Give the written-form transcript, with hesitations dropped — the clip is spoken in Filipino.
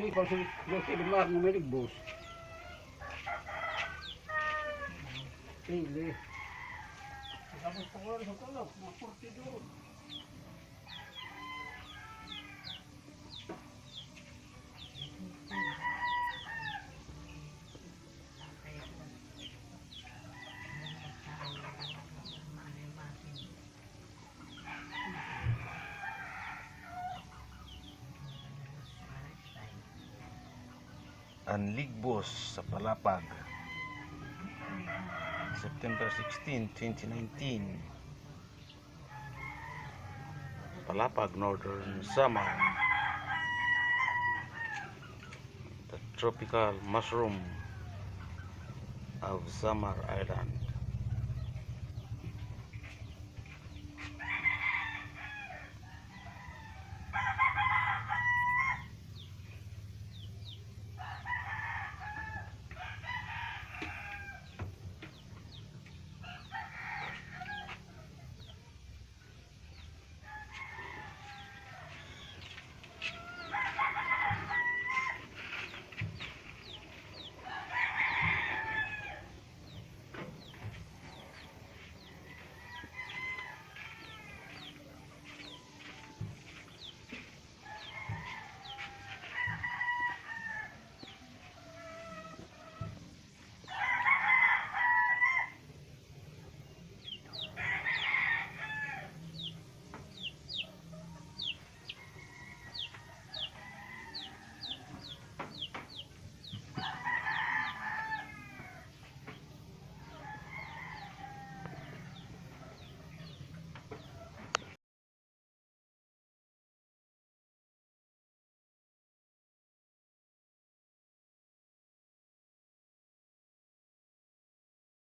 ikaw si Limar ng Meligbos. Pili. Tapos pagkakas sa tulog, mga 40 doon. Anligbos sa Palapag, September 16, 2019. Palapag, Northern Samar. The tropical mushroom of Samar Island.